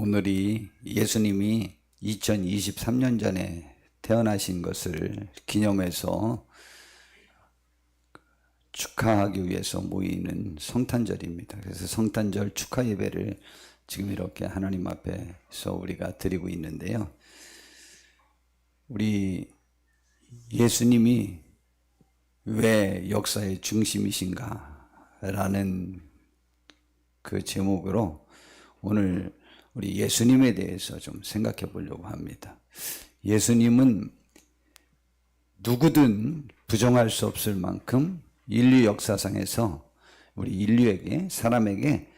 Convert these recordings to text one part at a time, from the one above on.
오늘이 예수님이 2023년 전에 태어나신 것을 기념해서 축하하기 위해서 모이는 성탄절입니다. 그래서 성탄절 축하 예배를 지금 이렇게 하나님 앞에서 우리가 드리고 있는데요. 우리 예수님이 왜 역사의 중심이신가 라는 그 제목으로 오늘 우리 예수님에 대해서 좀 생각해 보려고 합니다. 예수님은 누구든 부정할 수 없을 만큼 인류 역사상에서 우리 인류에게, 사람에게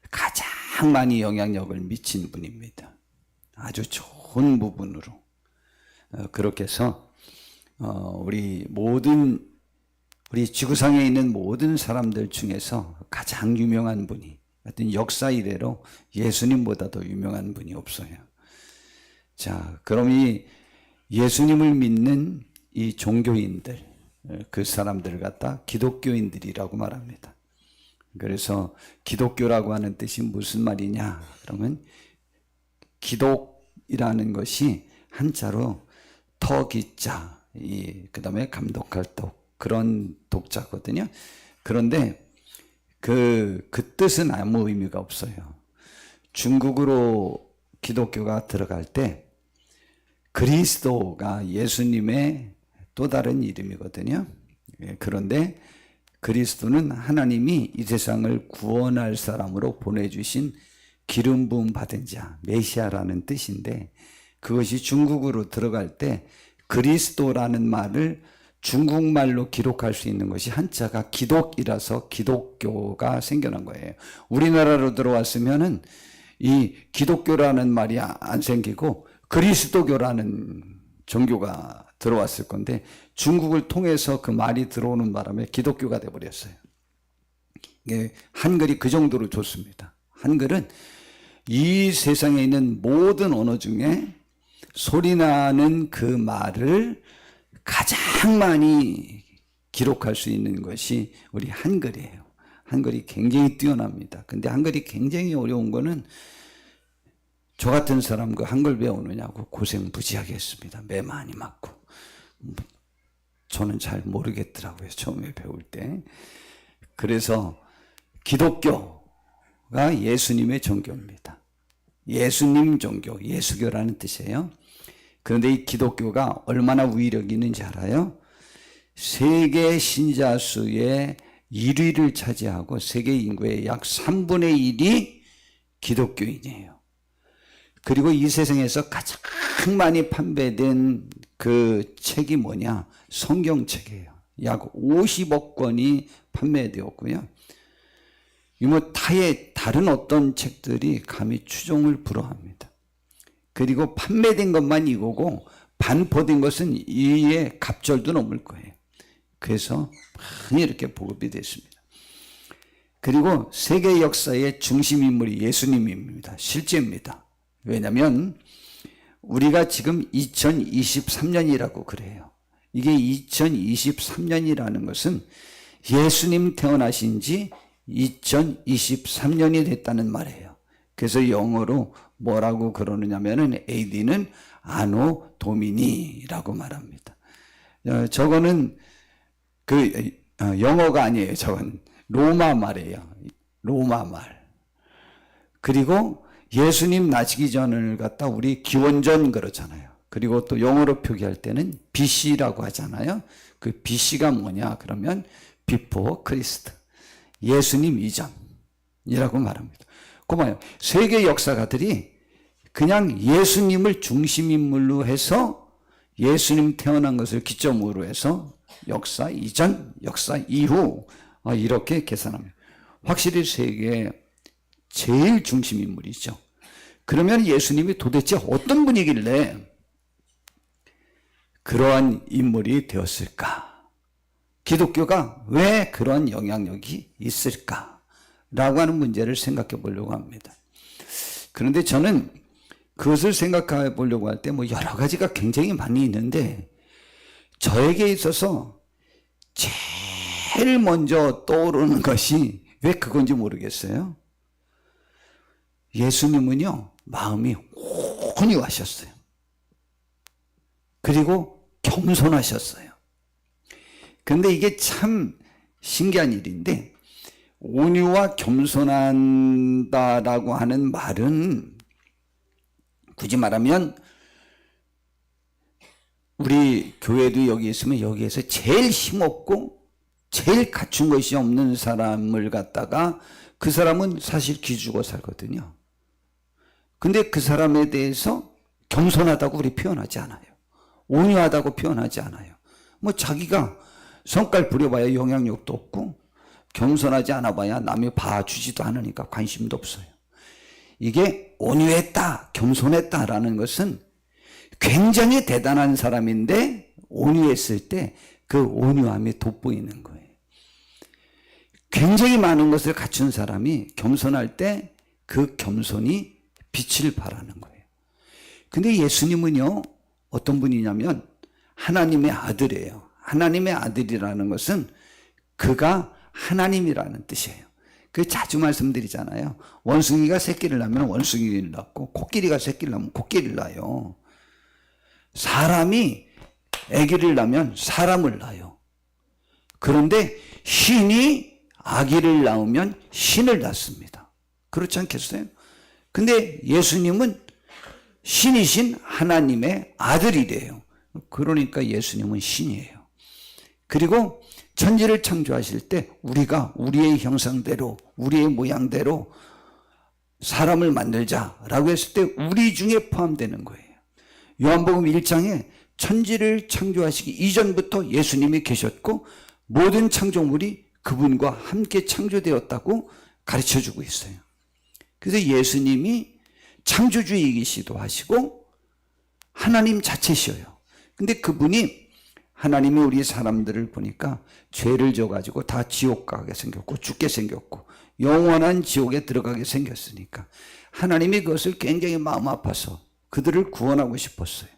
가장 많이 영향력을 미친 분입니다. 아주 좋은 부분으로. 그렇게 해서 우리 지구상에 있는 모든 사람들 중에서 가장 유명한 분이, 하여튼 역사 이래로 예수님보다 더 유명한 분이 없어요. 자, 그럼 이 예수님을 믿는 이 종교인들, 그 사람들을 갖다 기독교인들이라고 말합니다. 그래서 기독교라고 하는 뜻이 무슨 말이냐? 그러면 기독이라는 것이 한자로 터기자, 그 다음에 감독할 독, 그런 독자거든요. 그런데 그 뜻은 아무 의미가 없어요. 중국으로 기독교가 들어갈 때 그리스도가 예수님의 또 다른 이름이거든요. 그런데 그리스도는 하나님이 이 세상을 구원할 사람으로 보내주신 기름 부음 받은 자, 메시아라는 뜻인데, 그것이 중국으로 들어갈 때 그리스도라는 말을 중국말로 기록할 수 있는 것이 한자가 기독이라서 기독교가 생겨난 거예요. 우리나라로 들어왔으면은 이 기독교라는 말이 안 생기고 그리스도교라는 종교가 들어왔을 건데, 중국을 통해서 그 말이 들어오는 바람에 기독교가 돼버렸어요. 이게 한글이 그 정도로 좋습니다. 한글은 이 세상에 있는 모든 언어 중에 소리나는 그 말을 가장 많이 기록할 수 있는 것이 우리 한글이에요. 한글이 굉장히 뛰어납니다. 근데 한글이 굉장히 어려운 거는 저 같은 사람 그 한글 배우느냐고 고생 무지하게 했습니다. 매 많이 맞고. 저는 잘 모르겠더라고요. 처음에 배울 때. 그래서 기독교가 예수님의 종교입니다. 예수님 종교, 예수교라는 뜻이에요. 그런데 이 기독교가 얼마나 위력이 있는지 알아요? 세계 신자 수의 1위를 차지하고 세계 인구의 약 3분의 1이 기독교인이에요. 그리고 이 세상에서 가장 많이 판매된 그 책이 뭐냐? 성경책이에요. 약 50억 권이 판매되었고요. 다른 어떤 책들이 감히 추종을 불허합니다. 그리고 판매된 것만 이거고 반포된 것은 이의 갑절도 넘을 거예요. 그래서 많이 이렇게 보급이 됐습니다. 그리고 세계 역사의 중심 인물이 예수님입니다. 실제입니다. 왜냐하면 우리가 지금 2023년이라고 그래요. 이게 2023년이라는 것은 예수님 태어나신 지 2023년이 됐다는 말이에요. 그래서 영어로 뭐라고 그러느냐면은 AD는 아노 도미니라고 말합니다. 저거는 영어가 아니에요. 저건 로마 말이에요. 로마 말. 그리고 예수님 나시기 전을 갖다 우리 기원전 그러잖아요. 그리고 또 영어로 표기할 때는 BC라고 하잖아요. 그 BC가 뭐냐? 그러면 Before Christ. 예수님 이전이라고 말합니다. 고마워요. 세계 역사가들이 그냥 예수님을 중심인물로 해서 예수님 태어난 것을 기점으로 해서 역사 이전, 역사 이후 이렇게 계산합니다. 확실히 세계의 제일 중심인물이죠. 그러면 예수님이 도대체 어떤 분이길래 그러한 인물이 되었을까? 기독교가 왜 그런 영향력이 있을까? 라고 하는 문제를 생각해 보려고 합니다. 그런데 저는 그것을 생각해 보려고 할 때 여러 가지가 굉장히 많이 있는데, 저에게 있어서 제일 먼저 떠오르는 것이 왜 그건지 모르겠어요. 예수님은요, 마음이 온유하셨어요. 그리고 겸손하셨어요. 그런데 이게 참 신기한 일인데, 온유와 겸손한다라고 하는 말은 굳이 말하면 우리 교회도 여기 있으면 여기에서 제일 힘없고 제일 갖춘 것이 없는 사람을 갖다가 그 사람은 사실 기죽어 살거든요. 근데 그 사람에 대해서 겸손하다고 우리 표현하지 않아요. 온유하다고 표현하지 않아요. 뭐 자기가 성깔 부려봐야 영향력도 없고 겸손하지 않아봐야 남이 봐주지도 않으니까 관심도 없어요. 이게 온유했다, 겸손했다라는 것은 굉장히 대단한 사람인데 온유했을 때 그 온유함이 돋보이는 거예요. 굉장히 많은 것을 갖춘 사람이 겸손할 때 그 겸손이 빛을 발하는 거예요. 근데 예수님은요, 어떤 분이냐면 하나님의 아들이에요. 하나님의 아들이라는 것은 그가 하나님이라는 뜻이에요. 그 자주 말씀드리잖아요. 원숭이가 새끼를 낳으면 원숭이를 낳고 코끼리가 새끼를 낳으면 코끼리를 낳아요. 사람이 아기를 낳으면 사람을 낳아요. 그런데 신이 아기를 낳으면 신을 낳습니다. 그렇지 않겠어요? 근데 예수님은 신이신 하나님의 아들이래요. 그러니까 예수님은 신이에요. 그리고 천지를 창조하실 때 우리가 우리의 형상대로 우리의 모양대로 사람을 만들자라고 했을 때 우리 중에 포함되는 거예요. 요한복음 1장에 천지를 창조하시기 이전부터 예수님이 계셨고 모든 창조물이 그분과 함께 창조되었다고 가르쳐주고 있어요. 그래서 예수님이 창조주이기시도 하시고 하나님 자체시여요. 근데 그분이 하나님이 우리 사람들을 보니까 죄를 져가지고 다 지옥 가게 생겼고 죽게 생겼고 영원한 지옥에 들어가게 생겼으니까 하나님이 그것을 굉장히 마음 아파서 그들을 구원하고 싶었어요.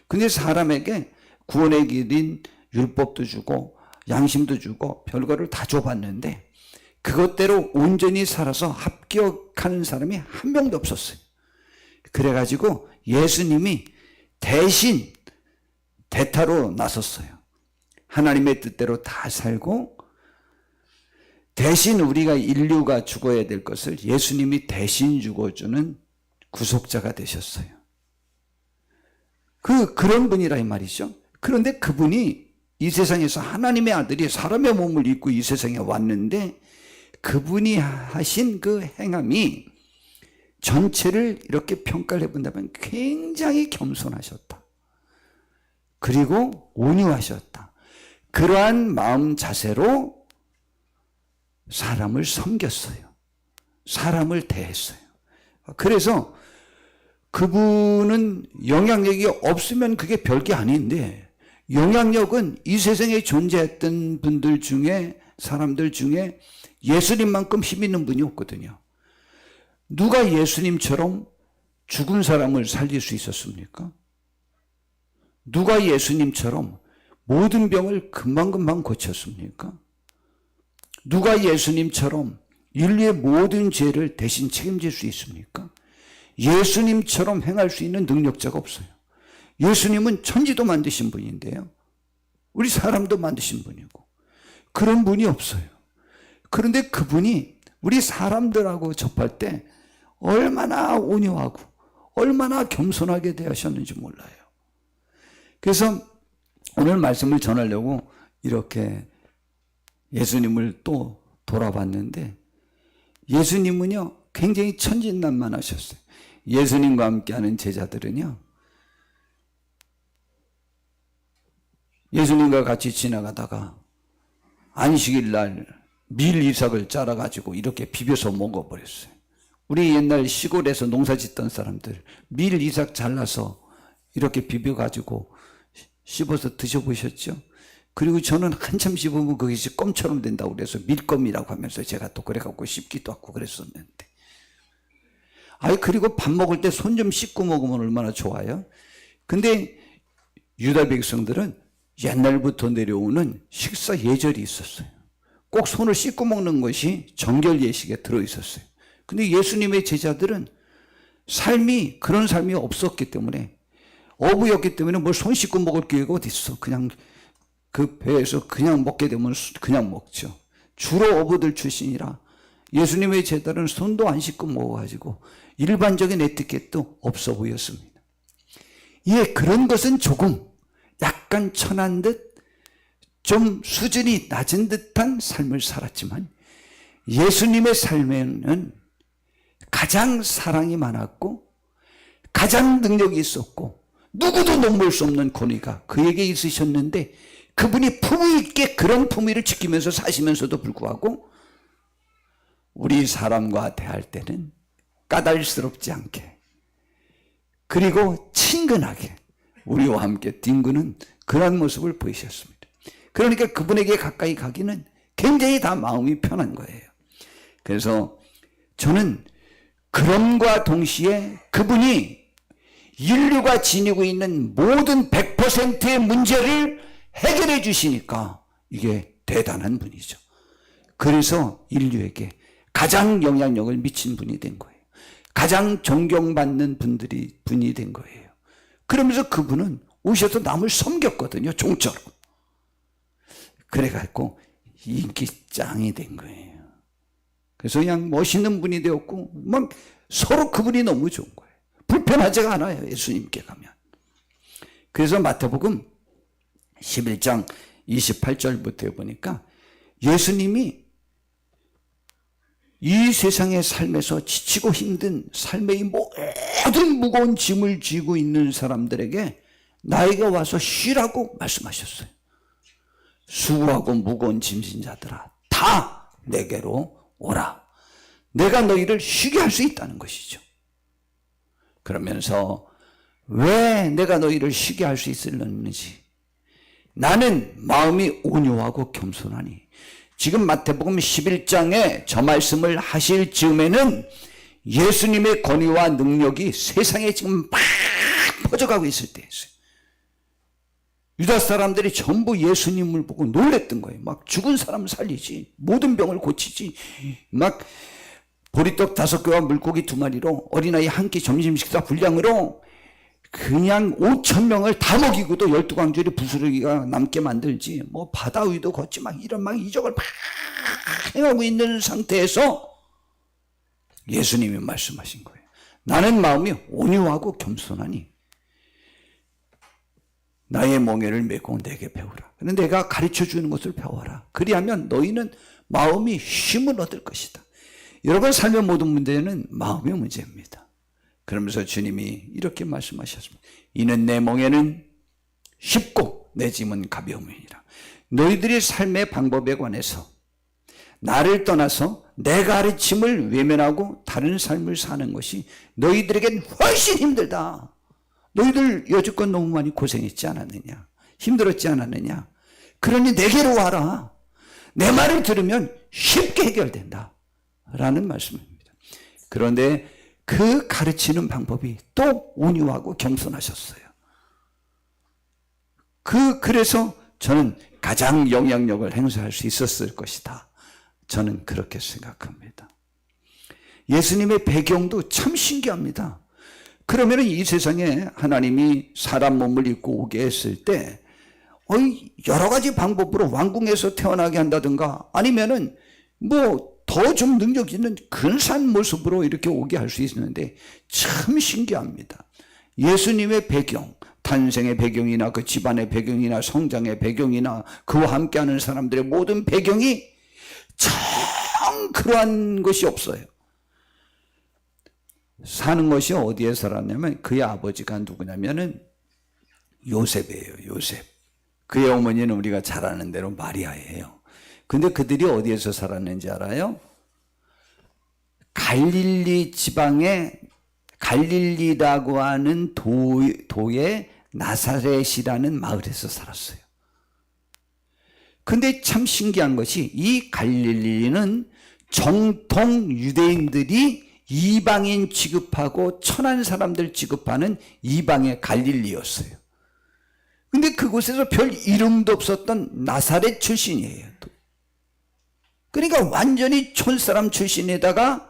근데 사람에게 구원의 길인 율법도 주고 양심도 주고 별거를 다 줘봤는데 그것대로 온전히 살아서 합격하는 사람이 한 명도 없었어요. 그래가지고 예수님이 대신 대타로 나섰어요. 하나님의 뜻대로 다 살고 대신 우리가 인류가 죽어야 될 것을 예수님이 대신 죽어주는 구속자가 되셨어요. 그런 분이라 이 말이죠. 그런데 그분이 이 세상에서 하나님의 아들이 사람의 몸을 입고 이 세상에 왔는데 그분이 하신 그 행함이 전체를 이렇게 평가를 해본다면 굉장히 겸손하셨다. 그리고 온유하셨다. 그러한 마음 자세로 사람을 섬겼어요. 사람을 대했어요. 그래서 그분은 영향력이 없으면 그게 별게 아닌데 영향력은 이 세상에 존재했던 분들 중에 사람들 중에 예수님만큼 힘 있는 분이 없거든요. 누가 예수님처럼 죽은 사람을 살릴 수 있었습니까? 누가 예수님처럼 모든 병을 금방금방 고쳤습니까? 누가 예수님처럼 인류의 모든 죄를 대신 책임질 수 있습니까? 예수님처럼 행할 수 있는 능력자가 없어요. 예수님은 천지도 만드신 분인데요. 우리 사람도 만드신 분이고 그런 분이 없어요. 그런데 그분이 우리 사람들하고 접할 때 얼마나 온유하고 얼마나 겸손하게 대하셨는지 몰라요. 그래서 오늘 말씀을 전하려고 이렇게 예수님을 또 돌아봤는데 예수님은요 굉장히 천진난만하셨어요. 예수님과 함께하는 제자들은요 예수님과 같이 지나가다가 안식일 날 밀 이삭을 잘라가지고 이렇게 비벼서 먹어버렸어요. 우리 옛날 시골에서 농사 짓던 사람들 밀 이삭 잘라서 이렇게 비벼가지고 씹어서 드셔보셨죠? 그리고 저는 한참 씹으면 그것이 껌처럼 된다고 그래서 밀껌이라고 하면서 제가 또 그래갖고 씹기도 하고 그랬었는데 그리고 밥 먹을 때 손 좀 씻고 먹으면 얼마나 좋아요? 근데 유다 백성들은 옛날부터 내려오는 식사 예절이 있었어요. 꼭 손을 씻고 먹는 것이 정결 예식에 들어있었어요. 근데 예수님의 제자들은 삶이 그런 삶이 없었기 때문에, 어부였기 때문에 뭘 손 씻고 먹을 기회가 어디 있어. 그냥 그 배에서 그냥 먹게 되면 그냥 먹죠. 주로 어부들 출신이라 예수님의 제자들은 손도 안 씻고 먹어가지고 일반적인 에티켓도 없어 보였습니다. 예, 그런 것은 조금 약간 천한 듯 좀 수준이 낮은 듯한 삶을 살았지만, 예수님의 삶에는 가장 사랑이 많았고 가장 능력이 있었고 누구도 넘볼 수 없는 권위가 그에게 있으셨는데, 그분이 품위 있게 그런 품위를 지키면서 사시면서도 불구하고 우리 사람과 대할 때는 까닭스럽지 않게, 그리고 친근하게 우리와 함께 뒹구는 그런 모습을 보이셨습니다. 그러니까 그분에게 가까이 가기는 굉장히 다 마음이 편한 거예요. 그래서 저는 그럼과 동시에 그분이 인류가 지니고 있는 모든 100%의 문제를 해결해 주시니까 이게 대단한 분이죠. 그래서 인류에게 가장 영향력을 미친 분이 된 거예요. 가장 존경받는 분이 된 거예요. 그러면서 그분은 오셔서 남을 섬겼거든요. 종처럼. 그래갖고 인기 짱이 된 거예요. 그래서 그냥 멋있는 분이 되었고 막 서로 그분이 너무 좋은 거예요. 불편하지가 않아요. 예수님께 가면. 그래서 마태복음 11장 28절부터 보니까 예수님이 이 세상의 삶에서 지치고 힘든 삶의 모든 무거운 짐을 지고 있는 사람들에게 나에게 와서 쉬라고 말씀하셨어요. 수고하고 무거운 짐진 자들아, 다 내게로 오라. 내가 너희를 쉬게 할 수 있다는 것이죠. 그러면서 왜 내가 너희를 쉬게 할 수 있을는지, 나는 마음이 온유하고 겸손하니. 지금 마태복음 11장에 저 말씀을 하실 즈음에는 예수님의 권위와 능력이 세상에 지금 막 퍼져가고 있을 때였어요. 유다 사람들이 전부 예수님을 보고 놀랬던 거예요. 막 죽은 사람 살리지, 모든 병을 고치지, 막 보리떡 5개와 물고기 2마리로 어린아이 한 끼 점심 식사 분량으로 그냥 5,000명을 다 먹이고도 12광주리 부스러기가 남게 만들지, 뭐 바다 위도 걷지, 막 이런 막 이적을 막 행하고 있는 상태에서 예수님이 말씀하신 거예요. 나는 마음이 온유하고 겸손하니 나의 멍에를 메고 내게 배우라. 그런데 내가 가르쳐 주는 것을 배워라. 그리하면 너희는 마음이 쉼을 얻을 것이다. 여러분 삶의 모든 문제는 마음의 문제입니다. 그러면서 주님이 이렇게 말씀하셨습니다. 이는 내 멍에는 쉽고 내 짐은 가벼움이니라. 너희들이 삶의 방법에 관해서 나를 떠나서 내 가르침을 외면하고 다른 삶을 사는 것이 너희들에겐 훨씬 힘들다. 너희들 여지껏 너무 많이 고생했지 않았느냐? 힘들었지 않았느냐? 그러니 내게로 와라. 내 말을 들으면 쉽게 해결된다. 라는 말씀입니다. 그런데 그 가르치는 방법이 또 온유하고 겸손하셨어요. 그래서 저는 가장 영향력을 행사할 수 있었을 것이다. 저는 그렇게 생각합니다. 예수님의 배경도 참 신기합니다. 그러면 이 세상에 하나님이 사람 몸을 입고 오게 했을 때 여러 가지 방법으로 왕궁에서 태어나게 한다든가 아니면은 뭐 더 좀 능력 있는 근사한 모습으로 이렇게 오게 할 수 있는데 참 신기합니다. 예수님의 배경, 탄생의 배경이나 그 집안의 배경이나 성장의 배경이나 그와 함께하는 사람들의 모든 배경이 참 그러한 것이 없어요. 사는 것이 어디에 살았냐면 그의 아버지가 누구냐면은 요셉이에요. 요셉. 그의 어머니는 우리가 잘 아는 대로 마리아예요. 근데 그들이 어디에서 살았는지 알아요? 갈릴리 지방의 갈릴리라고 하는 도의 나사렛이라는 마을에서 살았어요. 근데 참 신기한 것이 이 갈릴리는 정통 유대인들이 이방인 취급하고 천한 사람들 취급하는 이방의 갈릴리였어요. 근데 그곳에서 별 이름도 없었던 나사렛 출신이에요. 그러니까 완전히 촌사람 출신에다가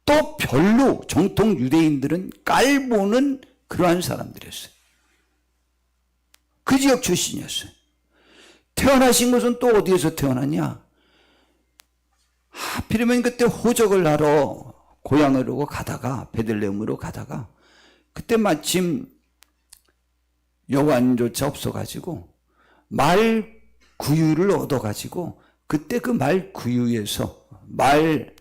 또 별로 정통 유대인들은 깔보는 그러한 사람들이었어요. 그 지역 출신이었어요. 태어나신 것은 또 어디에서 태어났냐? 하필이면 그때 호적을 하러 고향으로 가다가 베들레헴으로 가다가 그때 마침 여관조차 없어가지고 말 구유를 얻어가지고 그때 그 말 구유에서 말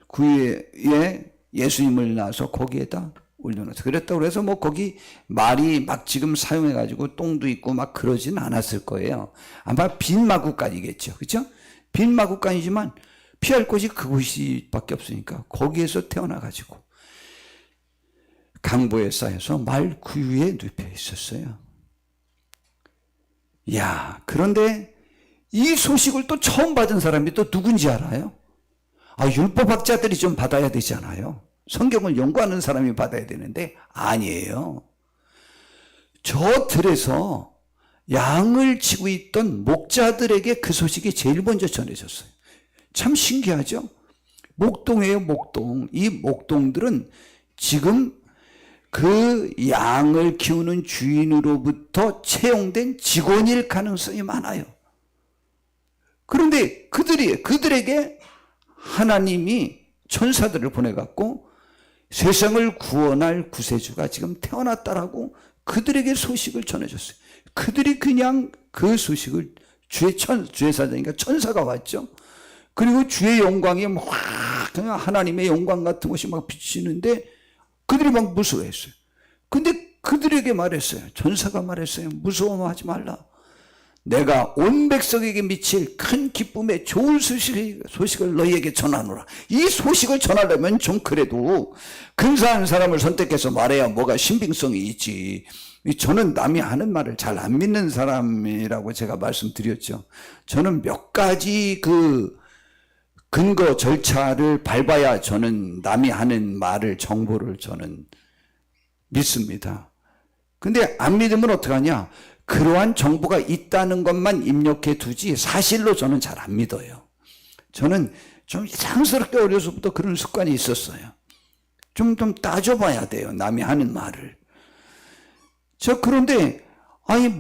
구유에 예수님을 낳아서 거기에다 올려놨어요. 그랬다고 해서 뭐 거기 말이 막 지금 사용해가지고 똥도 있고 막 그러진 않았을 거예요. 아마 빈 마구간이겠죠. 그렇죠? 빈 마구간이지만 피할 곳이 그곳이밖에 없으니까 거기에서 태어나가지고 강보에 쌓여서 말 구유에 눕혀 있었어요. 야, 그런데 이 소식을 또 처음 받은 사람이 또 누군지 알아요? 율법학자들이 좀 받아야 되잖아요. 성경을 연구하는 사람이 받아야 되는데 아니에요. 저 들에서 양을 치고 있던 목자들에게 그 소식이 제일 먼저 전해졌어요. 참 신기하죠? 목동이에요, 목동. 이 목동들은 지금 그 양을 키우는 주인으로부터 채용된 직원일 가능성이 많아요. 그런데 그들에게 하나님이 천사들을 보내갖고 세상을 구원할 구세주가 지금 태어났다라고 그들에게 소식을 전해줬어요. 그들이 그냥 그 소식을 주의 사자니까 천사가 왔죠. 그리고 주의 영광이 막 그냥 하나님의 영광 같은 것이 막 비치는데 그들이 막 무서워했어요. 근데 그들에게 말했어요. 천사가 말했어요. 무서워하지 말라. 내가 온 백성에게 미칠 큰 기쁨의 좋은 소식을 너희에게 전하노라. 이 소식을 전하려면 좀 그래도 근사한 사람을 선택해서 말해야 뭐가 신빙성이 있지. 저는 남이 하는 말을 잘 안 믿는 사람이라고 제가 말씀드렸죠. 저는 몇 가지 그 근거 절차를 밟아야 저는 남이 하는 말을 정보를 저는 믿습니다. 근데 안 믿으면 어떡하냐? 그러한 정보가 있다는 것만 입력해 두지 사실로 저는 잘 안 믿어요. 저는 좀 이상스럽게 어려서부터 그런 습관이 있었어요. 좀 따져봐야 돼요. 남이 하는 말을. 그런데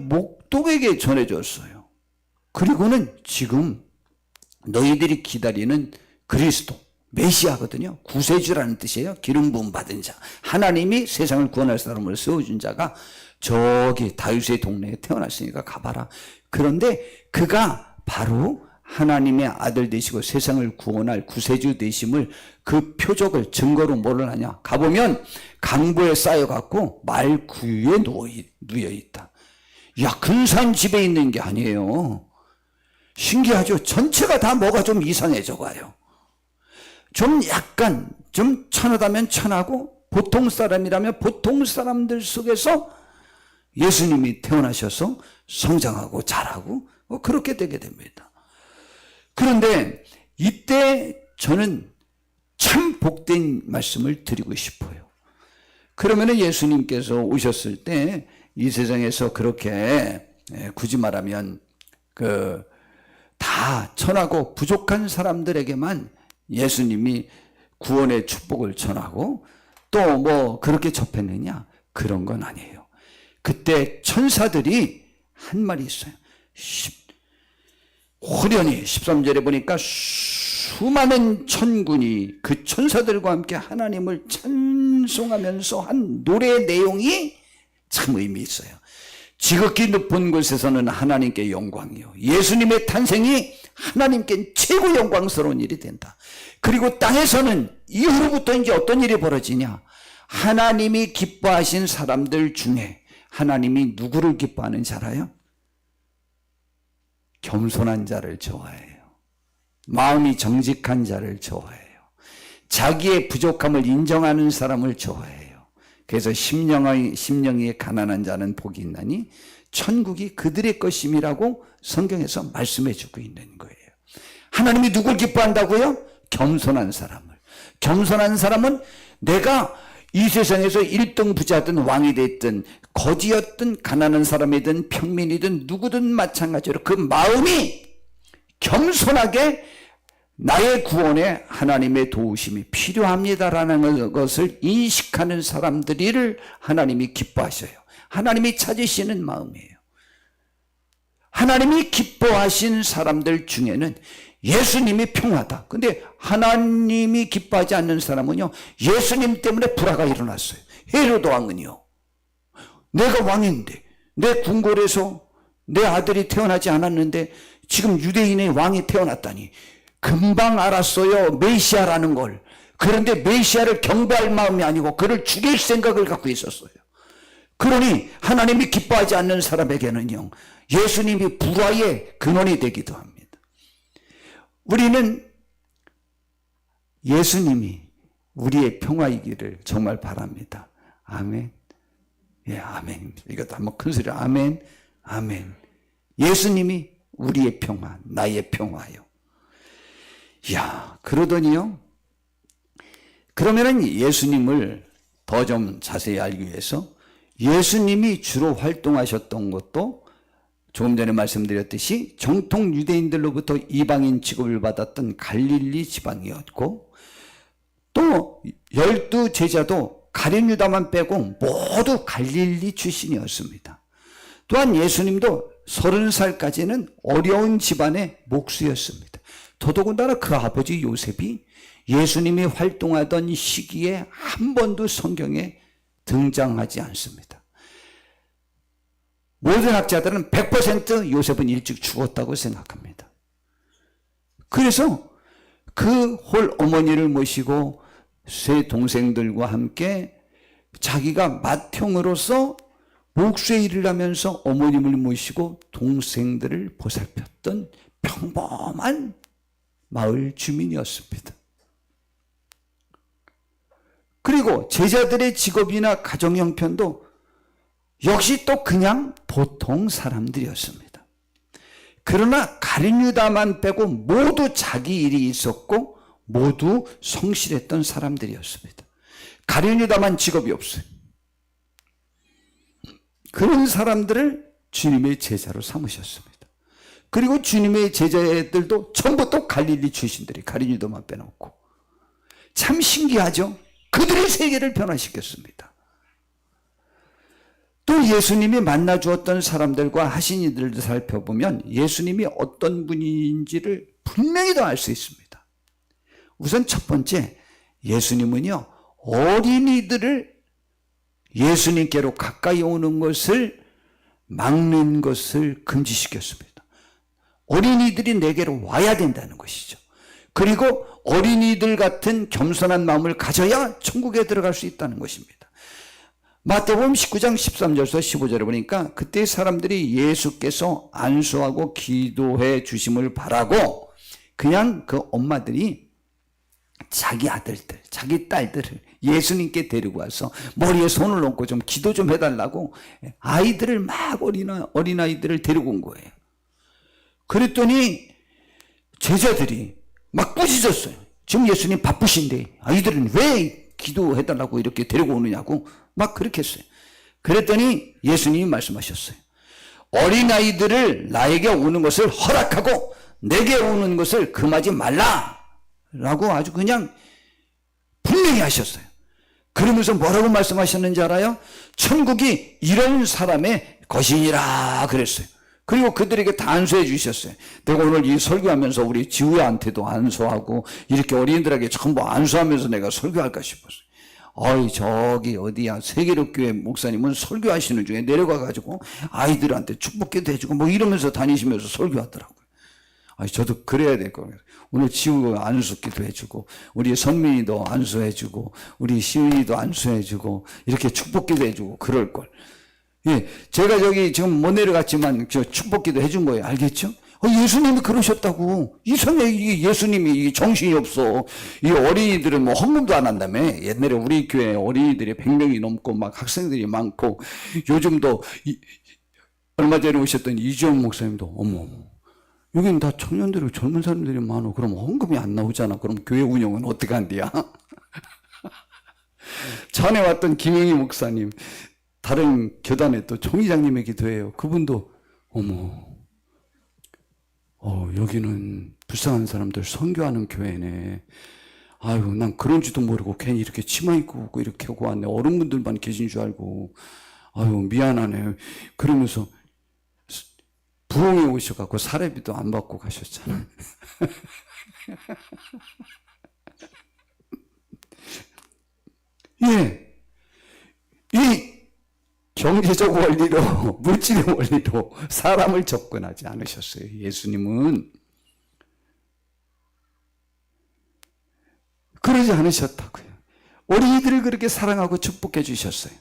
목동에게 전해줬어요. 그리고는 지금 너희들이 기다리는 그리스도 메시아거든요. 구세주라는 뜻이에요. 기름 부음 받은 자. 하나님이 세상을 구원할 사람을 세워준 자가 저기 다윗의 동네에 태어났으니까 가봐라. 그런데 그가 바로 하나님의 아들 되시고 세상을 구원할 구세주 되심을 그 표적을 증거로 뭐를 하냐. 가보면 강보에 쌓여갖고 말 구유에 누워있다. 야, 근사한 집에 있는 게 아니에요. 신기하죠? 전체가 다 뭐가 좀 이상해져 가요. 좀 약간 좀 천하다면 천하고 보통 사람이라면 보통 사람들 속에서 예수님이 태어나셔서 성장하고 자라고 그렇게 되게 됩니다. 그런데 이때 저는 참 복된 말씀을 드리고 싶어요. 그러면 예수님께서 오셨을 때 이 세상에서 그렇게 굳이 말하면 다 천하고 부족한 사람들에게만 예수님이 구원의 축복을 전하고 또 뭐 그렇게 접했느냐? 그런 건 아니에요. 그때 천사들이 한 말이 있어요. 호련히 13절에 보니까 수많은 천군이 그 천사들과 함께 하나님을 찬송하면서 한 노래 내용이 참 의미 있어요. 지극히 높은 곳에서는 하나님께 영광이요. 예수님의 탄생이 하나님께 최고 영광스러운 일이 된다. 그리고 땅에서는 이후로부터 이제 어떤 일이 벌어지냐? 하나님이 기뻐하신 사람들 중에 하나님이 누구를 기뻐하는지 알아요? 겸손한 자를 좋아해요. 마음이 정직한 자를 좋아해요. 자기의 부족함을 인정하는 사람을 좋아해요. 그래서 심령이 가난한 자는 복이 있나니 천국이 그들의 것임이라고 성경에서 말씀해 주고 있는 거예요. 하나님이 누굴 기뻐한다고요? 겸손한 사람을. 겸손한 사람은 내가 이 세상에서 1등 부자든 왕이 됐든 거지였든 가난한 사람이든 평민이든 누구든 마찬가지로 그 마음이 겸손하게 나의 구원에 하나님의 도우심이 필요합니다라는 것을 인식하는 사람들을 하나님이 기뻐하셔요. 하나님이 찾으시는 마음이에요. 하나님이 기뻐하신 사람들 중에는 예수님이 평화다. 근데 하나님이 기뻐하지 않는 사람은요, 예수님 때문에 불화가 일어났어요. 헤로드 왕은요, 내가 왕인데, 내 궁궐에서 내 아들이 태어나지 않았는데 지금 유대인의 왕이 태어났다니, 금방 알았어요, 메시아라는 걸. 그런데 메시아를 경배할 마음이 아니고 그를 죽일 생각을 갖고 있었어요. 그러니 하나님이 기뻐하지 않는 사람에게는요, 예수님이 불화의 근원이 되기도 합니다. 우리는 예수님이 우리의 평화이기를 정말 바랍니다. 아멘. 예, 아멘. 이것도 한번 큰 소리로 아멘, 아멘. 예수님이 우리의 평화, 나의 평화요. 이야, 그러더니요, 그러면은 예수님을 더 좀 자세히 알기 위해서 예수님이 주로 활동하셨던 것도 조금 전에 말씀드렸듯이 정통 유대인들로부터 이방인 취급을 받았던 갈릴리 지방이었고, 또 12 제자도 가룟 유다만 빼고 모두 갈릴리 출신이었습니다. 또한 예수님도 30살까지는 어려운 집안의 목수였습니다. 더더군다나 그 아버지 요셉이 예수님이 활동하던 시기에 한 번도 성경에 등장하지 않습니다. 모든 학자들은 100% 요셉은 일찍 죽었다고 생각합니다. 그래서 그 홀 어머니를 모시고 세 동생들과 함께 자기가 맏형으로서 목수의 일을 하면서 어머님을 모시고 동생들을 보살폈던 평범한 마을 주민이었습니다. 그리고 제자들의 직업이나 가정 형편도 역시 또 그냥 보통 사람들이었습니다. 그러나 가룟 유다만 빼고 모두 자기 일이 있었고 모두 성실했던 사람들이었습니다. 가룟 유다만 직업이 없어요. 그런 사람들을 주님의 제자로 삼으셨습니다. 그리고 주님의 제자들도 전부 또 갈릴리 출신들이, 가룟 유다만 빼놓고. 참 신기하죠? 그들의 세계를 변화시켰습니다. 또 예수님이 만나 주었던 사람들과 하신 이들을 살펴보면 예수님이 어떤 분인지를 분명히 더 알 수 있습니다. 우선 첫 번째, 예수님은요, 어린이들을 예수님께로 가까이 오는 것을 막는 것을 금지시켰습니다. 어린이들이 내게로 와야 된다는 것이죠. 그리고 어린이들 같은 겸손한 마음을 가져야 천국에 들어갈 수 있다는 것입니다. 마태복음 19장 13절에서 15절에 보니까 그때 사람들이 예수께서 안수하고 기도해 주심을 바라고 그냥 그 엄마들이 자기 아들들, 자기 딸들을 예수님께 데리고 와서 머리에 손을 얹고 좀 기도 좀 해달라고 아이들을 막 어린아이들을 데리고 온 거예요. 그랬더니 제자들이 막 꾸짖었어요. 지금 예수님 바쁘신데 아이들은 왜 기도해달라고 이렇게 데리고 오느냐고 막 그렇게 했어요. 그랬더니 예수님이 말씀하셨어요. 어린아이들을 나에게 오는 것을 허락하고 내게 오는 것을 금하지 말라 라고 아주 그냥 분명히 하셨어요. 그러면서 뭐라고 말씀하셨는지 알아요? 천국이 이런 사람의 것이니라 그랬어요. 그리고 그들에게 다 안수해 주셨어요. 내가 오늘 이 설교하면서 우리 지우야한테도 안수하고 이렇게 어린이들에게 전부 안수하면서 내가 설교할까 싶었어요. 어이 저기 어디야 세계력교회 목사님은 설교하시는 중에 내려가가지고 아이들한테 축복기도 해주고 뭐 이러면서 다니시면서 설교하더라고요. 저도 그래야 될 거예요. 오늘 지우가 안수기도 해주고 우리 선민이도 안수해주고 우리 시은이도 안수해주고 이렇게 축복기도 해주고 그럴 걸. 예, 제가 저기 지금 못 내려갔지만 저 축복기도 해준 거예요. 알겠죠? 예수님이 그러셨다고. 이상하게 예수님이 정신이 없어. 이 어린이들은 뭐 헌금도 안 한다며. 옛날에 우리 교회 어린이들이 100명이 넘고 막 학생들이 많고 요즘도 얼마 전에 오셨던 이지원 목사님도 어머 여기는 다 청년들이고 젊은 사람들이 많아. 그럼 헌금이 안 나오잖아. 그럼 교회 운영은 어떻게 한대야? 전에 왔던 김영희 목사님 다른 교단에 또 총회장님의 기도해요. 그분도 어머 여기는 불쌍한 사람들 선교하는 교회네. 아유, 난 그런지도 모르고 괜히 이렇게 치마 입고 오고 이렇게 하고 왔네. 어른분들만 계신 줄 알고. 아유, 미안하네. 그러면서 부흥에 오셔갖고 사례비도 안 받고 가셨잖아. 예. 이 경제적 원리로, 물질의 원리로 사람을 접근하지 않으셨어요. 예수님은 그러지 않으셨다고요. 어린이들을 그렇게 사랑하고 축복해 주셨어요.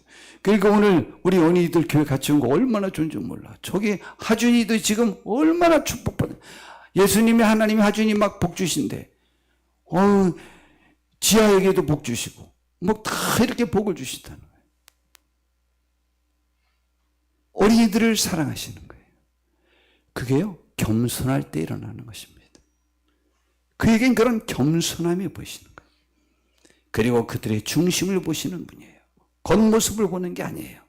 그러니까 오늘 우리 어린이들 교회 같이 온 거 얼마나 좋은지 몰라. 저기 하준이도 지금 얼마나 축복받아. 예수님이 하나님이 하준이 막 복 주신대. 지아에게도 복 주시고 뭐 다 이렇게 복을 주신다는 거예요. 어린이들을 사랑하시는 거예요. 그게요, 겸손할 때 일어나는 것입니다. 그에겐 그런 겸손함이 보이시는 거예요. 그리고 그들의 중심을 보시는 분이에요. 겉모습을 보는 게 아니에요.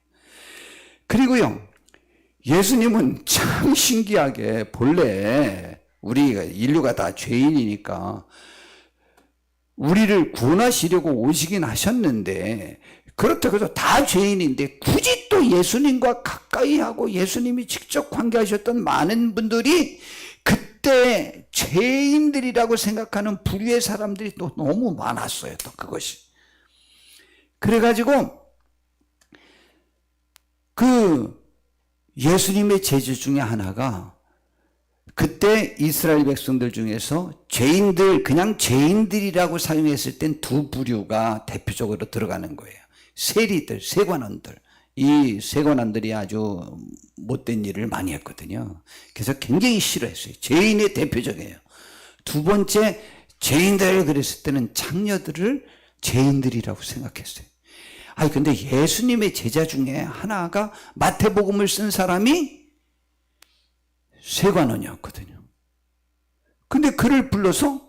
그리고요, 예수님은 참 신기하게 본래 우리가 인류가 다 죄인이니까 우리를 구원하시려고 오시긴 하셨는데, 그렇다고 해서 다 죄인인데 굳이 또 예수님과 가까이 하고 예수님이 직접 관계하셨던 많은 분들이 그때 죄인들이라고 생각하는 부류의 사람들이 또 너무 많았어요. 또 그것이. 그래가지고 그 예수님의 제자 중에 하나가 그때 이스라엘 백성들 중에서 죄인들, 그냥 죄인들이라고 사용했을 땐 두 부류가 대표적으로 들어가는 거예요. 세리들, 세관원들. 이 세관원들이 아주 못된 일을 많이 했거든요. 그래서 굉장히 싫어했어요. 죄인의 대표적이에요. 두 번째, 죄인들 그랬을 때는 창녀들을 죄인들이라고 생각했어요. 근데 예수님의 제자 중에 하나가 마태복음을 쓴 사람이 세관원이었거든요. 근데 그를 불러서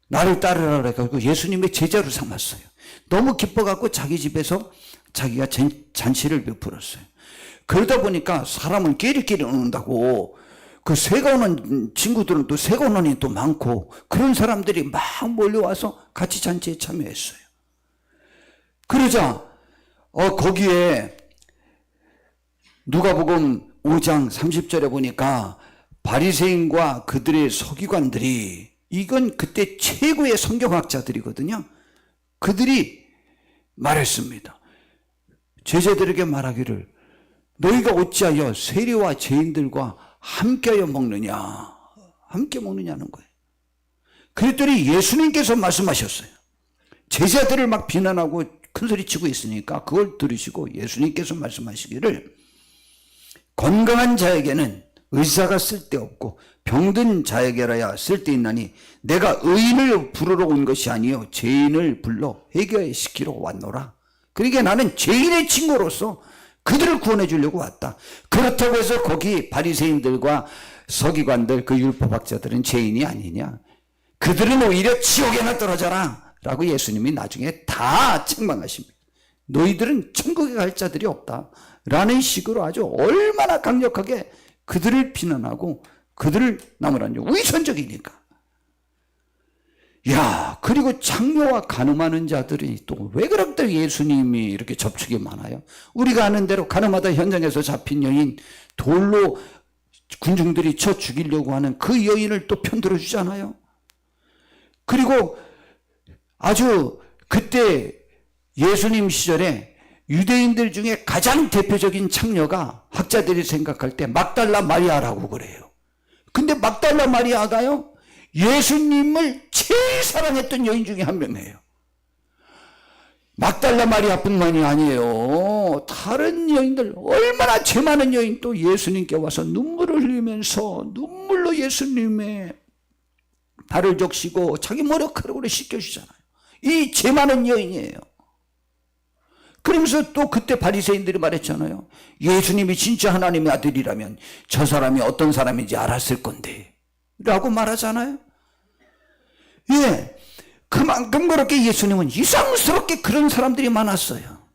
나를 따르라 그래가지고 예수님의 제자로 삼았어요. 너무 기뻐갖고 자기 집에서 자기가 잔치를 베풀었어요. 그러다 보니까 사람은 끼리끼리 오는다고, 그 세관원 친구들은 또 세관원이 또 많고, 그런 사람들이 막 몰려와서 같이 잔치에 참여했어요. 그러자 거기에 누가복음 5장 30절에 보니까 바리새인과 그들의 서기관들이, 이건 그때 최고의 성경학자들이거든요. 그들이 말했습니다. 제자들에게 말하기를, 너희가 어찌하여 세리와 죄인들과 함께하여 먹느냐, 함께 먹느냐는 거예요. 그랬더니 예수님께서 말씀하셨어요. 제자들을 막 비난하고 큰소리치고 있으니까 그걸 들으시고 예수님께서 말씀하시기를, 건강한 자에게는 의사가 쓸데없고 병든 자에게라야 쓸데있나니 내가 의인을 부르러 온 것이 아니요 죄인을 불러 회개시키러 왔노라. 그러니까 나는 죄인의 친구로서 그들을 구원해 주려고 왔다. 그렇다고 해서 거기 바리새인들과 서기관들, 그 율법학자들은 죄인이 아니냐, 그들은 오히려 지옥에나 떨어져라 라고 예수님이 나중에 다 책망하십니다. 너희들은 천국에 갈 자들이 없다 라는 식으로 아주 얼마나 강력하게 그들을 비난하고 그들을 나무라뇨, 위선적이니까. 그리고 창녀와 간음하는 자들이 또 왜 그렇게 예수님이 이렇게 접촉이 많아요? 우리가 아는 대로 가늠하다 현장에서 잡힌 여인, 돌로 군중들이 쳐 죽이려고 하는 그 여인을 또 편들어 주잖아요. 그리고 아주 그때 예수님 시절에 유대인들 중에 가장 대표적인 창녀가 학자들이 생각할 때 막달라 마리아라고 그래요. 근데 막달라 마리아가요, 예수님을 제일 사랑했던 여인 중에 한 명이에요. 막달라 마리아뿐만이 아니에요. 다른 여인들, 얼마나 죄 많은 여인 또 예수님께 와서 눈물을 흘리면서 눈물로 예수님의 발을 적시고 자기 머리카락으로 씻겨주잖아요. 이 죄 많은 여인이에요. 그러면서 또 그때 바리새인들이 말했잖아요. 예수님이 진짜 하나님의 아들이라면 저 사람이 어떤 사람인지 알았을 건데 라고 말하잖아요. 그만큼 그렇게 예수님은 이상스럽게 그런 사람들이 많았어요.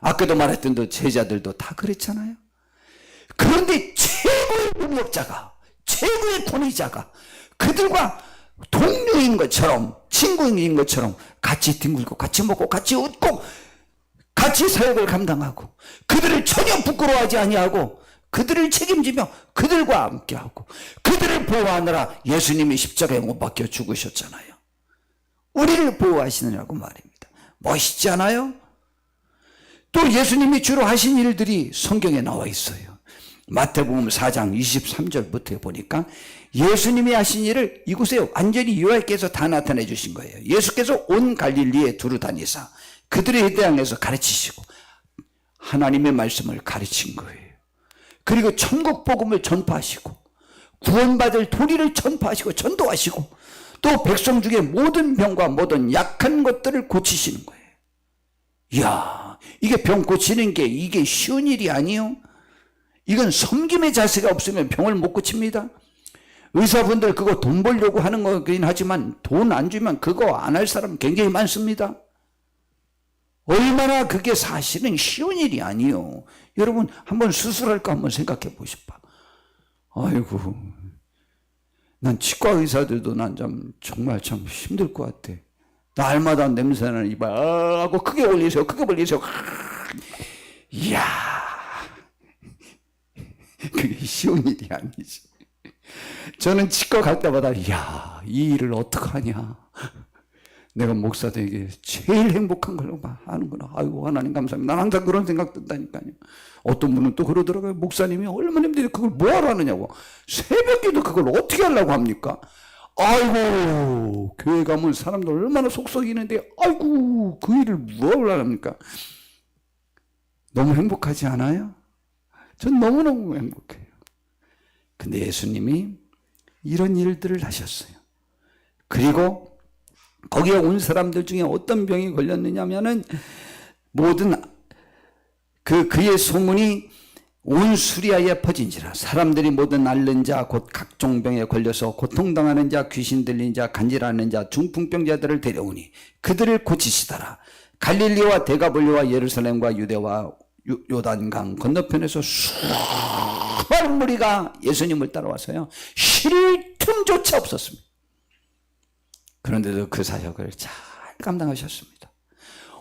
아까도 말했던 그 제자들도 다 그랬잖아요. 그런데 최고의 능력자가, 최고의 권위자가, 그들과 동료인 것처럼, 친구인 것처럼 같이 뒹굴고 같이 먹고 같이 웃고 같이 사역을 감당하고 그들을 전혀 부끄러워하지 아니하고 그들을 책임지며 그들과 함께하고 그들을 보호하느라 예수님이 십자가에 못 박혀 죽으셨잖아요. 우리를 보호하시느냐고 말입니다. 멋있지 않아요? 또 예수님이 주로 하신 일들이 성경에 나와 있어요. 마태복음 4장 23절부터 보니까 예수님이 하신 일을 이곳에 완전히 요약해서 다 나타내 주신 거예요. 예수께서 온 갈릴리에 두루 다니사 그들에 대항해서 가르치시고 하나님의 말씀을 가르친 거예요. 그리고 천국 복음을 전파하시고 구원받을 도리를 전파하시고 전도하시고 또 백성 중에 모든 병과 모든 약한 것들을 고치시는 거예요. 이야, 이게 병 고치는 게 이게 쉬운 일이 아니요. 이건 섬김의 자세가 없으면 병을 못 고칩니다. 의사분들 그거 돈 벌려고 하는 거긴 하지만 돈 안 주면 그거 안 할 사람 굉장히 많습니다. 얼마나 그게 사실은 쉬운 일이 아니요. 여러분 한번 수술할까 한번 생각해 보십시오. 아이고, 난 치과 의사들도 난 정말 참 힘들 것 같아. 날마다 냄새나는 이발 하고 크게 올리세요, 크게 올리세요. 이야, 그게 쉬운 일이 아니지. 저는 치과 갈 때마다 이야, 이 일을 어떡하냐. 내가 목사 되게 제일 행복한 걸로 하는구나. 아이고 하나님 감사합니다. 난 항상 그런 생각 든다니까요. 어떤 분은 또 그러더라고요. 목사님이 얼마나 힘들게 그걸 뭐하러 하느냐고. 새벽에도 그걸 어떻게 하려고 합니까? 아이고 교회 가면 사람들 얼마나 속썩이는데 아이고 그 일을 뭐하러 합니까? 너무 행복하지 않아요? 전 너무너무 행복해요. 근데 예수님이 이런 일들을 하셨어요. 그리고 거기에 온 사람들 중에 어떤 병이 걸렸느냐면은 모든 그의 소문이 온 수리아에 퍼진지라 사람들이 모든 앓는 자 곧 각종 병에 걸려서 고통당하는 자 귀신 들린 자 간질하는 자 중풍병자들을 데려오니 그들을 고치시더라. 갈릴리와 데가볼리와 예루살렘과 유대와 요단강 건너편에서 수많은 무리가 예수님을 따라와서요 쉴 틈조차 없었습니다. 그런데도 그 사역을 잘 감당하셨습니다.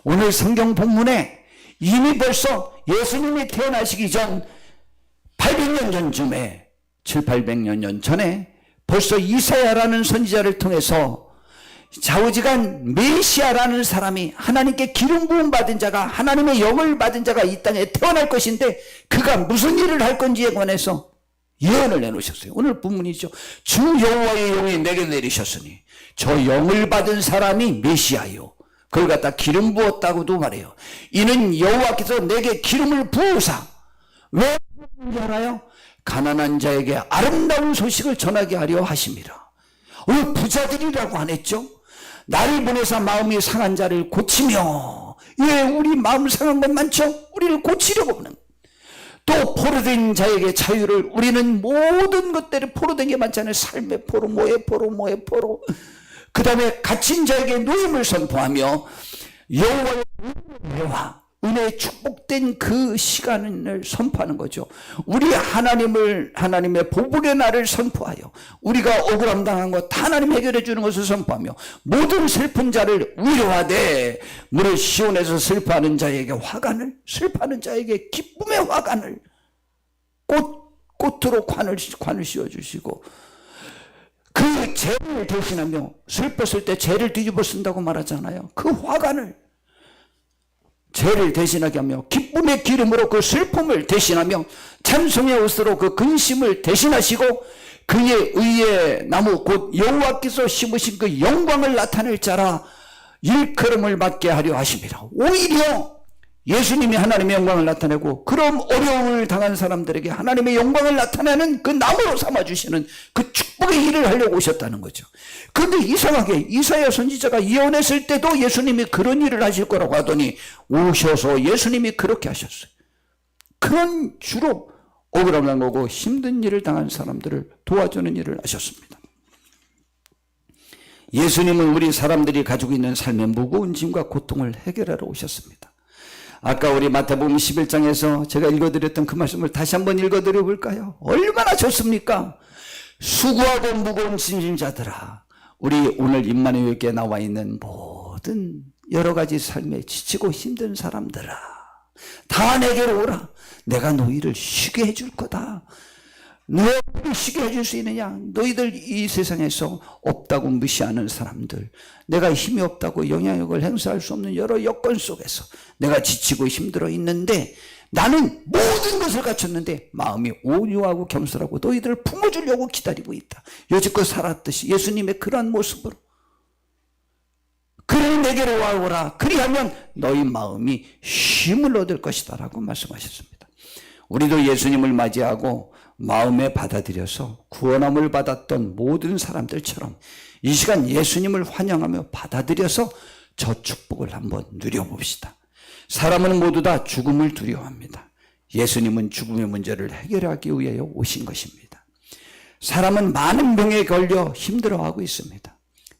오늘 성경 본문에 이미 벌써 예수님이 태어나시기 전 800년 전쯤에 700~800년 전에 벌써 이사야라는 선지자를 통해서 좌우지간 메시아라는 사람이 하나님께 기름 부음 받은 자가 하나님의 영을 받은 자가 이 땅에 태어날 것인데 그가 무슨 일을 할 건지에 관해서 예언을 내놓으셨어요. 오늘 본문이죠. 주 여호와의 영이 내게 내리셨으니 저 영을 받은 사람이 메시아요. 그걸 갖다 기름 부었다고도 말해요. 이는 여호와께서 내게 기름을 부으사 왜 부은지 알아요? 가난한 자에게 아름다운 소식을 전하게 하려 하심이라. 왜 부자들이라고 안 했죠? 나를 보내사 마음이 상한 자를 고치며 예, 우리 마음 상한 것 많죠? 우리를 고치려고 하는 또 포로된 자에게 자유를 우리는 모든 것들을 포로된 게 많잖아요. 삶의 포로, 뭐의 포로 그 다음에 갇힌 자에게 노임을 선포하며 여호와의 은혜와 은혜의 축복된 그 시간을 선포하는 거죠. 우리 하나님의 보복의 날을 선포하여 우리가 억울함 당한 것 하나님 해결해 주는 것을 선포하며 모든 슬픈 자를 위로하되 무릇 시온에서 슬퍼하는 자에게 화관을 슬퍼하는 자에게 기쁨의 화관을 꽃으로 관을 씌워주시고 그 죄를 대신하며 슬펐을 때 죄를 뒤집어 쓴다고 말하잖아요. 그 화관을 죄를 대신하게 하며 기쁨의 기름으로 그 슬픔을 대신하며 찬송의 옷으로 그 근심을 대신하시고 그의 의의 나무 곧 여호와께서 심으신 그 영광을 나타낼 자라 일컬음을 받게 하려 하심이라. 오히려 예수님이 하나님의 영광을 나타내고 그럼 어려움을 당한 사람들에게 하나님의 영광을 나타내는 그 나무로 삼아주시는 그 축복의 일을 하려고 오셨다는 거죠. 그런데 이상하게 이사야 선지자가 예언했을 때도 예수님이 그런 일을 하실 거라고 하더니 오셔서 예수님이 그렇게 하셨어요. 그런 주로 억울함 당하고 힘든 일을 당한 사람들을 도와주는 일을 하셨습니다. 예수님은 우리 사람들이 가지고 있는 삶의 무거운 짐과 고통을 해결하러 오셨습니다. 아까 우리 마태복음 11장에서 제가 읽어드렸던 그 말씀을 다시 한번 읽어드려 볼까요? 얼마나 좋습니까? 수고하고 무거운 짐진자들아, 우리 오늘 임마누엘교회에 나와 있는 모든 여러 가지 삶에 지치고 힘든 사람들아, 다 내게로 오라. 내가 너희를 쉬게 해줄 거다. 너희를 쉬게 해줄 수 있느냐? 너희들 이 세상에서 없다고 무시하는 사람들, 내가 힘이 없다고 영향력을 행사할 수 없는 여러 여건 속에서 내가 지치고 힘들어 있는데, 나는 모든 것을 갖췄는데 마음이 온유하고 겸손하고 너희들을 품어주려고 기다리고 있다. 여지껏 살았듯이 예수님의 그러한 모습으로, 그래 내게로 와오라. 그리하면 너희 마음이 쉼을 얻을 것이다 라고 말씀하셨습니다. 우리도 예수님을 맞이하고 마음에 받아들여서 구원함을 받았던 모든 사람들처럼 이 시간 예수님을 환영하며 받아들여서 저 축복을 한번 누려봅시다. 사람은 모두 다 죽음을 두려워합니다. 예수님은 죽음의 문제를 해결하기 위하여 오신 것입니다. 사람은 많은 병에 걸려 힘들어하고 있습니다.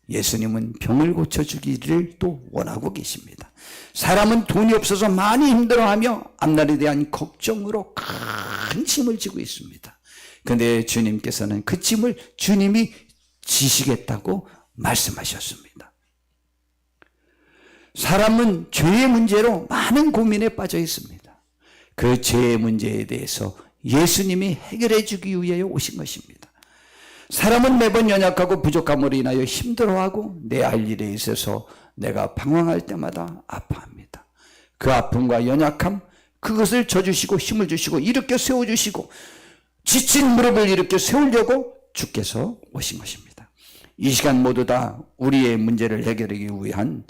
예수님은 병을 고쳐주기를 또 원하고 계십니다. 사람은 돈이 없어서 많이 힘들어하며 앞날에 대한 걱정으로 큰 짐을 지고 있습니다. 그런데 주님께서는 그 짐을 주님이 지시겠다고 말씀하셨습니다. 사람은 죄의 문제로 많은 고민에 빠져 있습니다. 그 죄의 문제에 대해서 예수님이 해결해 주기 위하여 오신 것입니다. 사람은 매번 연약하고 부족함으로 인하여 힘들어하고 내 할 일에 있어서 내가 방황할 때마다 아파합니다. 그 아픔과 연약함, 그것을 져주시고 힘을 주시고 일으켜 세워주시고 지친 무릎을 일으켜 세우려고 주께서 오신 것입니다. 이 시간 모두 다 우리의 문제를 해결하기 위한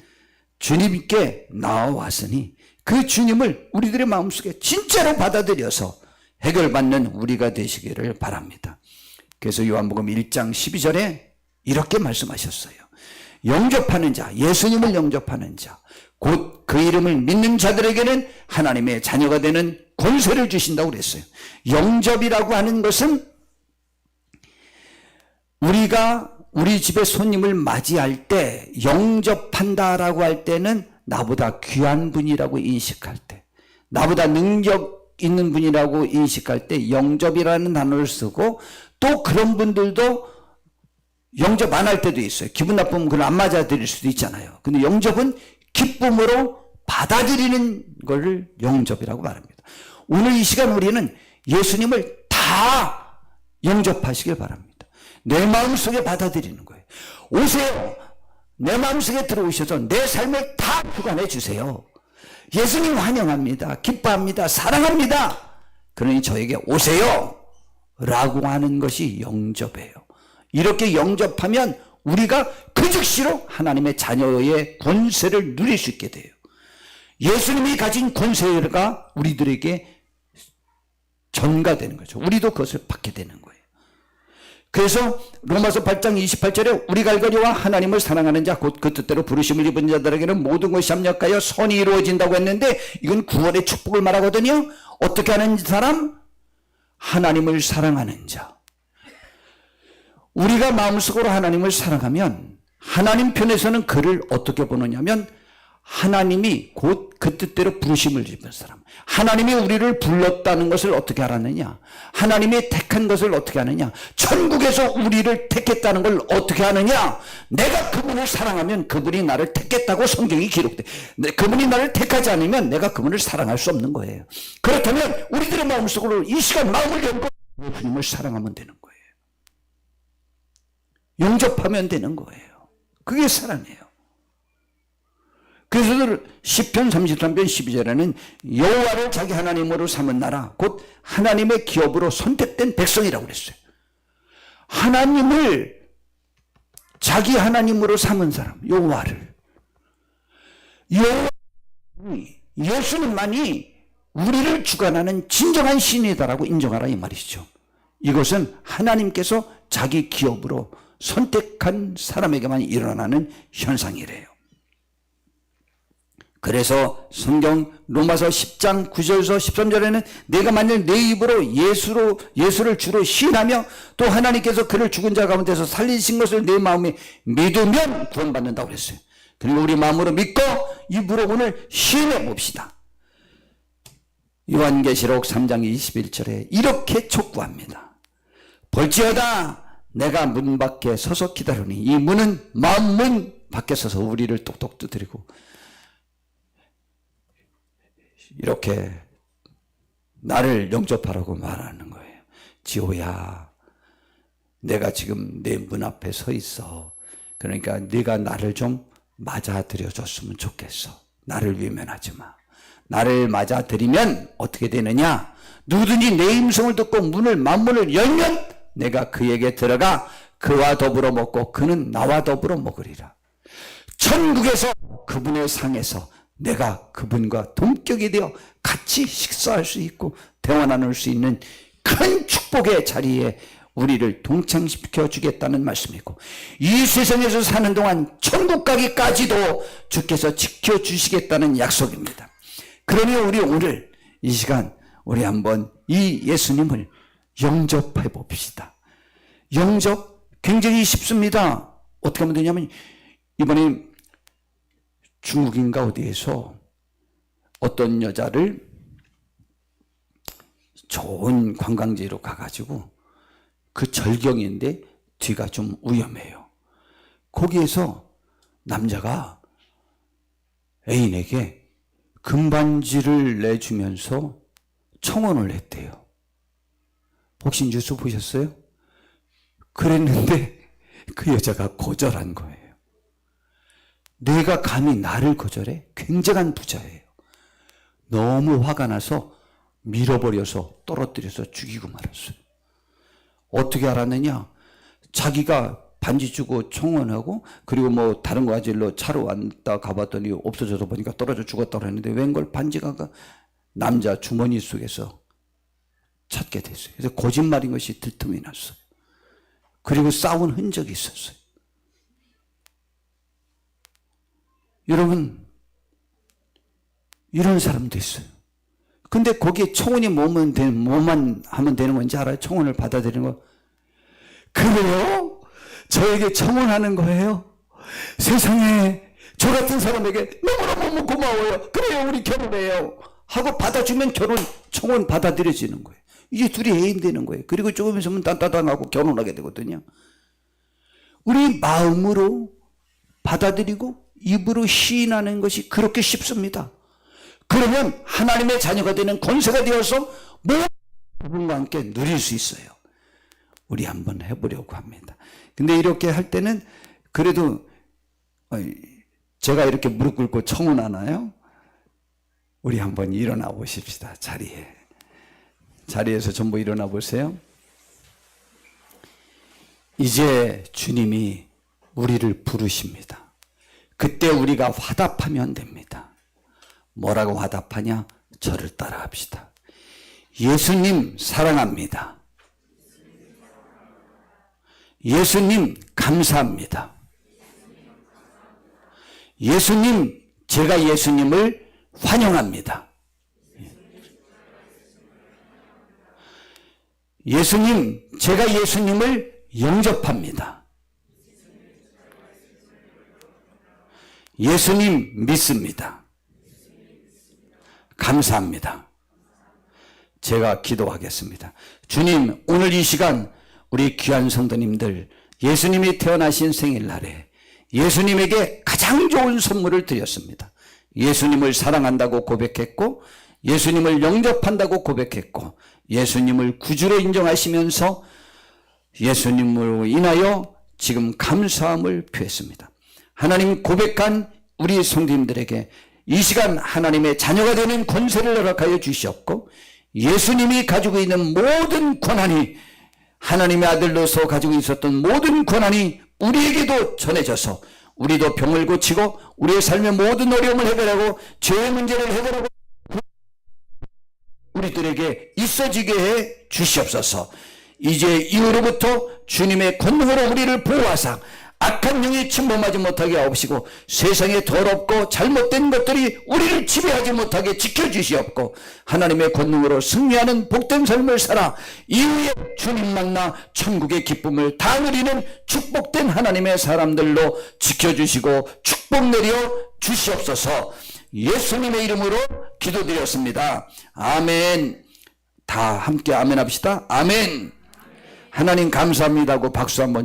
주님께 나와왔으니 그 주님을 우리들의 마음속에 진짜로 받아들여서 해결받는 우리가 되시기를 바랍니다. 그래서 요한복음 1장 12절에 이렇게 말씀하셨어요. 영접하는 자, 예수님을 영접하는 자, 곧 그 이름을 믿는 자들에게는 하나님의 자녀가 되는 권세를 주신다고 그랬어요. 영접이라고 하는 것은 우리가 우리 집에 손님을 맞이할 때, 영접한다라고 할 때는 나보다 귀한 분이라고 인식할 때, 나보다 능력 있는 분이라고 인식할 때 영접이라는 단어를 쓰고, 또 그런 분들도 영접 안 할 때도 있어요. 기분 나쁘면 그걸 안 맞아들일 수도 있잖아요. 근데 영접은 기쁨으로 받아들이는 것을 영접이라고 말합니다. 오늘 이 시간 우리는 예수님을 다 영접하시길 바랍니다. 내 마음속에 받아들이는 거예요. 오세요. 내 마음속에 들어오셔서 내 삶을 다 주관해 주세요. 예수님 환영합니다. 기뻐합니다. 사랑합니다. 그러니 저에게 오세요 라고 하는 것이 영접이에요. 이렇게 영접하면 우리가 그 즉시로 하나님의 자녀의 권세를 누릴 수 있게 돼요. 예수님이 가진 권세가 우리들에게 전가되는 거죠. 우리도 그것을 받게 되는 거예요. 그래서 로마서 8장 28절에 우리 갈거리와 하나님을 사랑하는 자 곧 그 뜻대로 부르심을 입은 자들에게는 모든 것이 합력하여 선이 이루어진다고 했는데, 이건 구원의 축복을 말하거든요. 어떻게 하는 사람? 하나님을 사랑하는 자. 우리가 마음속으로 하나님을 사랑하면 하나님 편에서는 그를 어떻게 보느냐면, 하나님이 곧 그 뜻대로 부르심을 입은 사람, 하나님이 우리를 불렀다는 것을 어떻게 알았느냐, 하나님이 택한 것을 어떻게 하느냐, 천국에서 우리를 택했다는 걸 어떻게 하느냐, 내가 그분을 사랑하면 그분이 나를 택했다고 성경이 기록돼. 그분이 나를 택하지 않으면 내가 그분을 사랑할 수 없는 거예요. 그렇다면 우리들의 마음속으로 이 시간 마음을 열고 예수님을 사랑하면 되는 거예요. 영접하면 되는 거예요. 그게 사랑이에요. 그래서 시편 33편 12절에는 여호와를 자기 하나님으로 삼은 나라, 곧 하나님의 기업으로 선택된 백성이라고 그랬어요. 하나님을 자기 하나님으로 삼은 사람, 여호와를. 예수님만이 우리를 주관하는 진정한 신이다라고 인정하라 이 말이죠. 이것은 하나님께서 자기 기업으로 선택한 사람에게만 일어나는 현상이래요. 그래서 성경 로마서 10장 9절에서 13절에는 내가 만일 내 입으로 예수를 주로 시인하며 또 하나님께서 그를 죽은 자 가운데서 살리신 것을 내 마음에 믿으면 구원받는다고 그랬어요. 그리고 우리 마음으로 믿고 입으로 오늘 시인해 봅시다. 요한계시록 3장 21절에 이렇게 촉구합니다. 볼지어다 내가 문 밖에 서서 기다리니 이 문은 마음 문 밖에 서서 우리를 똑똑 두드리고 이렇게 나를 영접하라고 말하는 거예요. 지호야, 내가 지금 내 문 앞에 서 있어. 그러니까 네가 나를 좀 맞아들여 줬으면 좋겠어. 나를 외면하지 마. 나를 맞아들이면 어떻게 되느냐? 누구든지 내 음성을 듣고 만문을 열면 내가 그에게 들어가 그와 더불어 먹고 그는 나와 더불어 먹으리라. 천국에서 그분의 상에서 내가 그분과 동격이 되어 같이 식사할 수 있고 대화 나눌 수 있는 큰 축복의 자리에 우리를 동참시켜 주겠다는 말씀이고, 이 세상에서 사는 동안 천국 가기까지도 주께서 지켜주시겠다는 약속입니다. 그러니 우리 오늘 이 시간 우리 한번 이 예수님을 영접해 봅시다. 영접 굉장히 쉽습니다. 어떻게 하면 되냐면, 이번에 중국인가 어디에서 어떤 여자를 좋은 관광지로 가가지고 그 절경인데 뒤가 좀 위험해요. 거기에서 남자가 애인에게 금반지를 내주면서 청혼을 했대요. 혹시 뉴스 보셨어요? 그랬는데 그 여자가 거절한 거예요. 내가 감히 나를 거절해? 굉장한 부자예요. 너무 화가 나서 밀어버려서 떨어뜨려서 죽이고 말았어요. 어떻게 알았느냐? 자기가 반지 주고 청혼하고 그리고 뭐 다른 거 가지러 차로 왔다 가봤더니 없어져서 보니까 떨어져 죽었다고 했는데 웬걸 반지가 남자 주머니 속에서 찾게 됐어요. 그래서 거짓말인 것이 들통이 났어요. 그리고 싸운 흔적이 있었어요. 여러분, 이런 사람도 있어요. 근데 거기에 청혼이 뭐만 하면 되는 건지 알아요? 청혼을 받아들이는 거. 그래요? 저에게 청혼하는 거예요? 세상에 저 같은 사람에게 너무너무 고마워요. 그래요, 우리 결혼해요 하고 받아주면 청혼 받아들여지는 거예요. 이제 둘이 애인 되는 거예요. 그리고 조금 있으면 딴따당하고 결혼하게 되거든요. 우리 마음으로 받아들이고 입으로 시인하는 것이 그렇게 쉽습니다. 그러면 하나님의 자녀가 되는 권세가 되어서 모든 과 함께 누릴 수 있어요. 우리 한번 해보려고 합니다. 근데 이렇게 할 때는 그래도 제가 이렇게 무릎 꿇고 청혼하나요? 우리 한번 일어나 보십시다. 자리에서 전부 일어나 보세요. 이제 주님이 우리를 부르십니다. 그때 우리가 화답하면 됩니다. 뭐라고 화답하냐? 저를 따라합시다. 예수님 사랑합니다. 예수님 감사합니다. 예수님, 제가 예수님을 환영합니다. 예수님, 제가 예수님을 영접합니다. 예수님 믿습니다. 감사합니다. 제가 기도하겠습니다. 주님, 오늘 이 시간 우리 귀한 성도님들, 예수님이 태어나신 생일날에 예수님에게 가장 좋은 선물을 드렸습니다. 예수님을 사랑한다고 고백했고, 예수님을 영접한다고 고백했고, 예수님을 구주로 인정하시면서 예수님으로 인하여 지금 감사함을 표했습니다. 하나님, 고백한 우리 성도님들에게 이 시간 하나님의 자녀가 되는 권세를 허락하여 주시옵고, 예수님이 가지고 있는 모든 권한이, 하나님의 아들로서 가지고 있었던 모든 권한이 우리에게도 전해져서 우리도 병을 고치고 우리의 삶의 모든 어려움을 해결하고 죄의 문제를 해결하고 우리들에게 있어지게 해 주시옵소서. 이제 이후로부터 주님의 권능으로 우리를 보호하사 악한 영이 침범하지 못하게 하옵시고, 세상에 더럽고 잘못된 것들이 우리를 지배하지 못하게 지켜주시옵고, 하나님의 권능으로 승리하는 복된 삶을 살아 이후에 주님 만나 천국의 기쁨을 다 누리는 축복된 하나님의 사람들로 지켜주시고 축복 내려 주시옵소서. 예수님의 이름으로 기도드렸습니다. 아멘. 다 함께 아멘 합시다. 아멘. 하나님 감사합니다 하고 박수 한번 쳐.